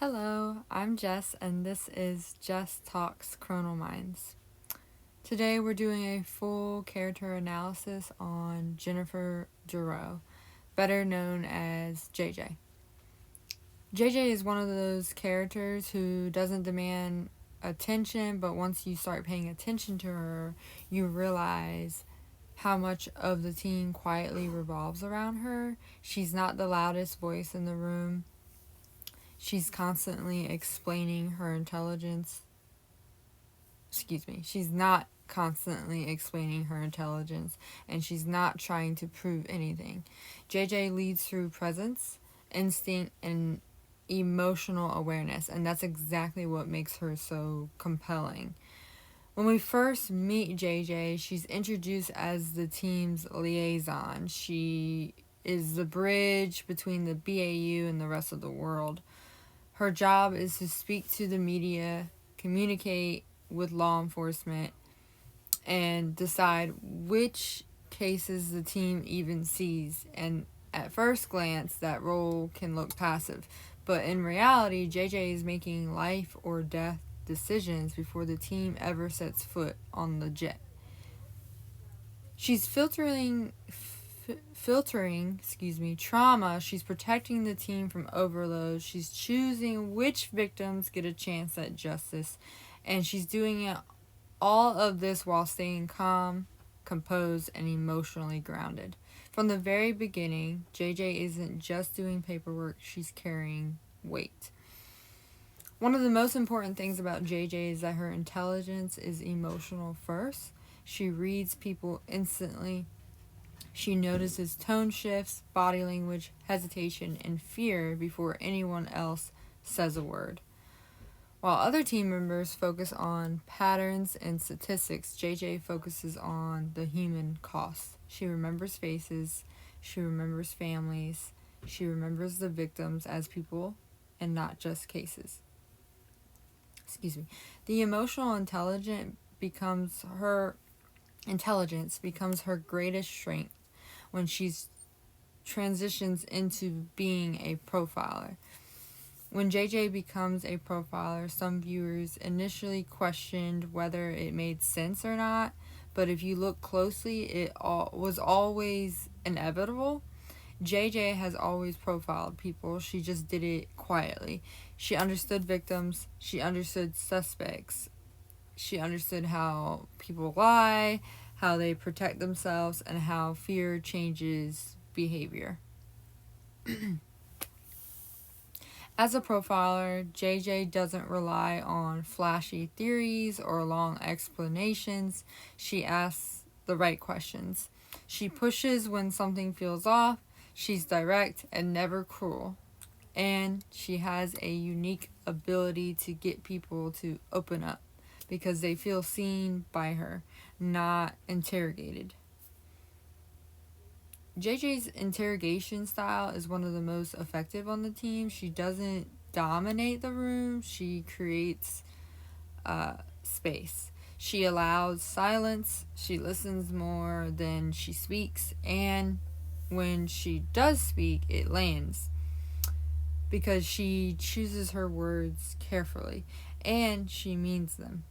Hello, I'm Jess, and this is Jess Talks Chronal Minds. Today we're doing a full character analysis on Jennifer Duro, better known as JJ. JJ is one of those characters who doesn't demand attention, but once you start paying attention to her, you realize how much of the team quietly revolves around her. She's not the loudest voice in the room. She's constantly explaining her intelligence. She's not constantly explaining her intelligence, and she's not trying to prove anything. JJ leads through presence, instinct, and emotional awareness, and that's exactly what makes her so compelling. When we first meet JJ, she's introduced as the team's liaison. She is the bridge between the BAU and the rest of the world. Her job is to speak to the media, communicate with law enforcement, and decide which cases the team even sees. And at first glance, that role can look passive. But in reality, JJ is making life or death decisions before the team ever sets foot on the jet. She's filtering trauma. She's protecting the team from overload. She's choosing which victims get a chance at justice, and she's doing it all of this while staying calm, composed, and emotionally grounded. From the very beginning, JJ isn't just doing paperwork, she's carrying weight. One of the most important things about JJ is that her intelligence is emotional first. She reads people instantly. She notices tone shifts, body language, hesitation, and fear before anyone else says a word. While other team members focus on patterns and statistics, JJ focuses on the human cost. She remembers faces, she remembers families, she remembers the victims as people and not just cases. The emotional intelligence becomes her greatest strength when she transitions into being a profiler. When JJ becomes a profiler, some viewers initially questioned whether it made sense or not, but if you look closely, it was always inevitable. JJ has always profiled people, she just did it quietly. She understood victims, she understood suspects, she understood how people lie, how they protect themselves, and how fear changes behavior. As a profiler, JJ doesn't rely on flashy theories or long explanations. She asks the right questions. She pushes when something feels off. She's direct and never cruel. And she has a unique ability to get people to open up because they feel seen by her, not interrogated. JJ's interrogation style is one of the most effective on the team. She doesn't dominate the room, she creates space. She allows silence, she listens more than she speaks, and when she does speak, it lands because she chooses her words carefully and she means them.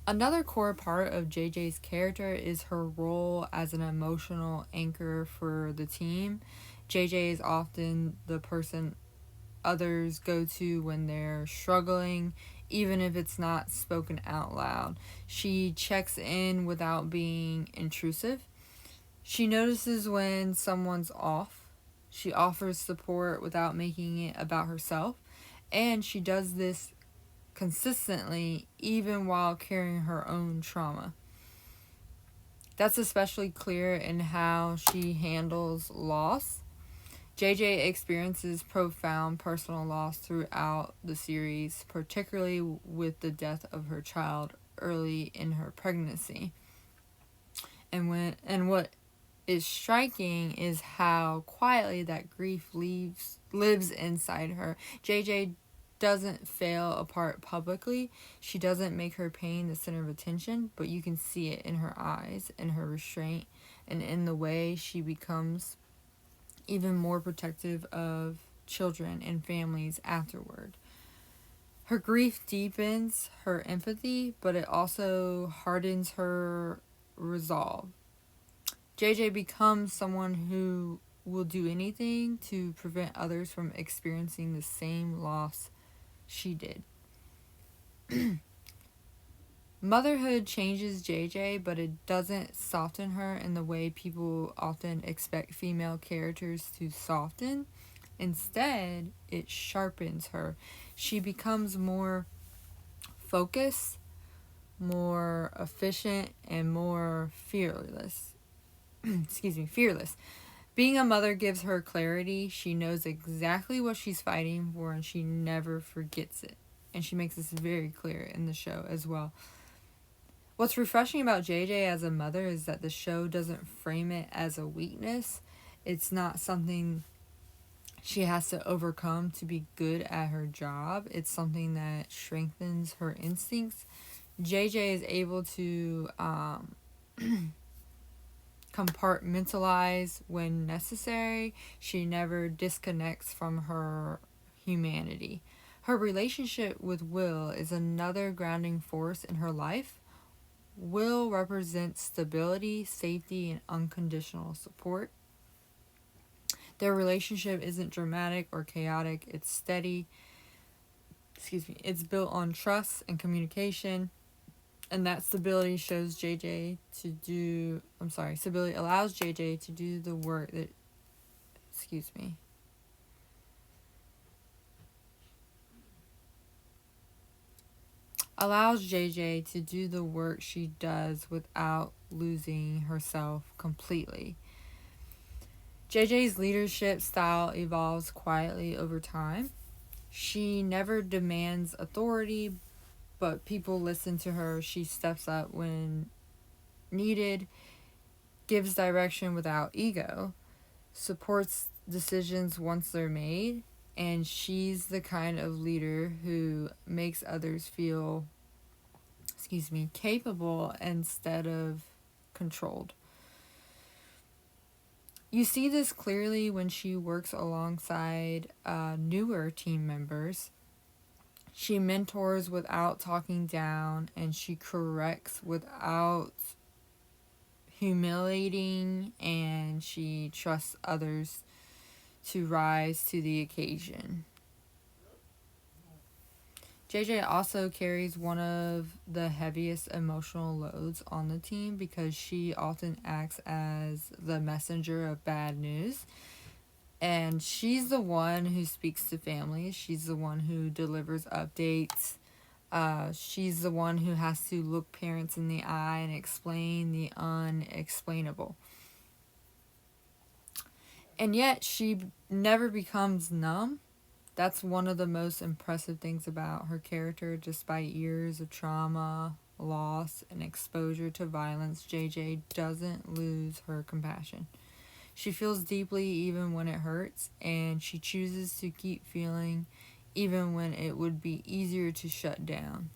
Another core part of JJ's character is her role as an emotional anchor for the team. JJ is often the person others go to when they're struggling, even if it's not spoken out loud. She checks in without being intrusive. She notices when someone's off. She offers support without making it about herself. And she does this consistently, even while carrying her own trauma. That's especially clear in how she handles loss. JJ experiences profound personal loss throughout the series, particularly with the death of her child early in her pregnancy. And what is striking is how quietly that grief lives inside her. JJ doesn't fail apart publicly. She doesn't make her pain the center of attention, but you can see it in her eyes, in her restraint, and in the way she becomes even more protective of children and families afterward. Her grief deepens her empathy, but it also hardens her resolve. JJ becomes someone who will do anything to prevent others from experiencing the same loss she did. Motherhood changes JJ, but it doesn't soften her in the way people often expect female characters to soften. Instead, it sharpens her. She becomes more focused, more efficient, and more fearless. Fearless. Being a mother gives her clarity. She knows exactly what she's fighting for and she never forgets it. And she makes this very clear in the show as well. What's refreshing about JJ as a mother is that the show doesn't frame it as a weakness. It's not something she has to overcome to be good at her job. It's something that strengthens her instincts. JJ is able to compartmentalize when necessary. She never disconnects from her humanity. Her relationship with Will is another grounding force in her life. Will represents stability, safety, and unconditional support. Their relationship isn't dramatic or chaotic, it's steady. It's built on trust and communication. And that stability allows JJ to do the work that, allows JJ to do the work she does without losing herself completely. JJ's leadership style evolves quietly over time. She never demands authority, but people listen to her. She steps up when needed, gives direction without ego, supports decisions once they're made, and she's the kind of leader who makes others feel capable instead of controlled. You see this clearly when she works alongside newer team members. She mentors without talking down, and she corrects without humiliating, and she trusts others to rise to the occasion. JJ also carries one of the heaviest emotional loads on the team because she often acts as the messenger of bad news. And she's the one who speaks to families. She's the one who delivers updates. She's the one who has to look parents in the eye and explain the unexplainable. And yet she never becomes numb. That's one of the most impressive things about her character. Despite years of trauma, loss, and exposure to violence, JJ doesn't lose her compassion. She feels deeply even when it hurts, and she chooses to keep feeling even when it would be easier to shut down.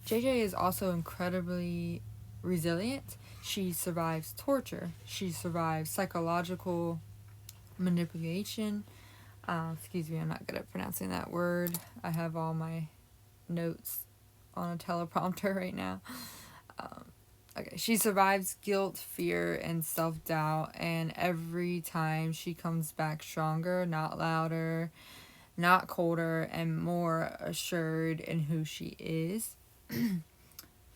JJ is also incredibly resilient. She survives torture. She survives psychological manipulation. I'm not good at pronouncing that word. I have all my notes on a teleprompter right now. She survives guilt, fear, and self-doubt, and every time she comes back stronger, not louder, not colder, and more assured in who she is.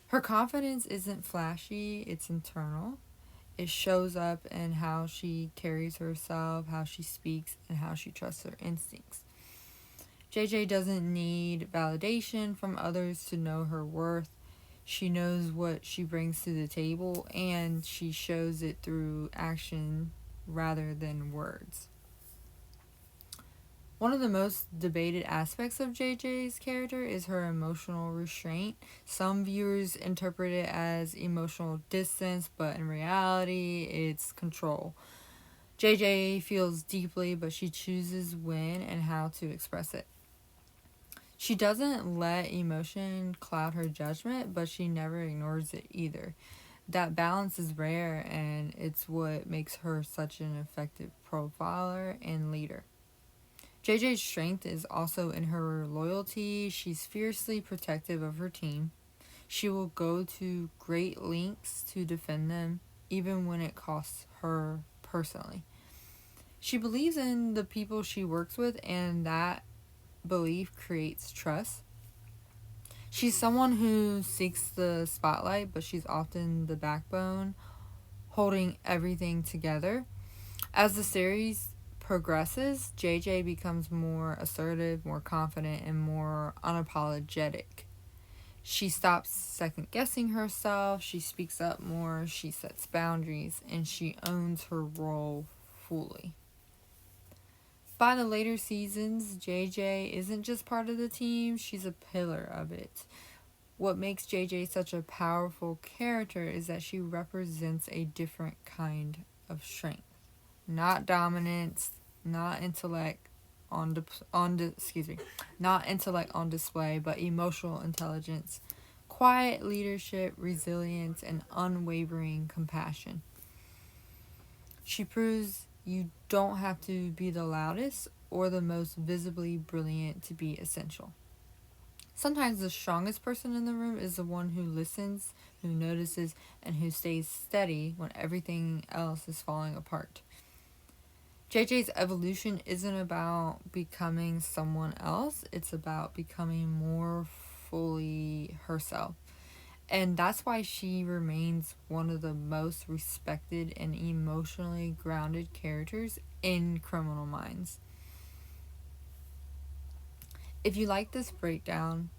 Her confidence isn't flashy, it's internal. It shows up in how she carries herself, how she speaks, and how she trusts her instincts. JJ doesn't need validation from others to know her worth. She knows what she brings to the table, and she shows it through action rather than words. One of the most debated aspects of JJ's character is her emotional restraint. Some viewers interpret it as emotional distance, but in reality, it's control. JJ feels deeply, but she chooses when and how to express it. She doesn't let emotion cloud her judgment, but she never ignores it either. That balance is rare, and it's what makes her such an effective profiler and leader. JJ's strength is also in her loyalty. She's fiercely protective of her team. She will go to great lengths to defend them, even when it costs her personally. She believes in the people she works with, and that belief creates trust. She's someone who seeks the spotlight, but she's often the backbone, holding everything together. As the series progresses, JJ becomes more assertive, more confident, and more unapologetic. She stops second guessing herself, she speaks up more, she sets boundaries, and she owns her role fully. By the later seasons, JJ isn't just part of the team, she's a pillar of it. What makes JJ such a powerful character is that she represents a different kind of strength. Not dominance, not intellect not intellect on display, but emotional intelligence, quiet leadership, resilience, and unwavering compassion. She proves you don't have to be the loudest or the most visibly brilliant to be essential. Sometimes the strongest person in the room is the one who listens, who notices, and who stays steady when everything else is falling apart. JJ's evolution isn't about becoming someone else, it's about becoming more fully herself. And that's why she remains one of the most respected and emotionally grounded characters in Criminal Minds. If you like this breakdown,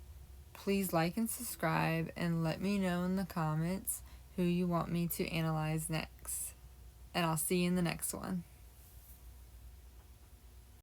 please like and subscribe and let me know in the comments who you want me to analyze next. And I'll see you in the next one.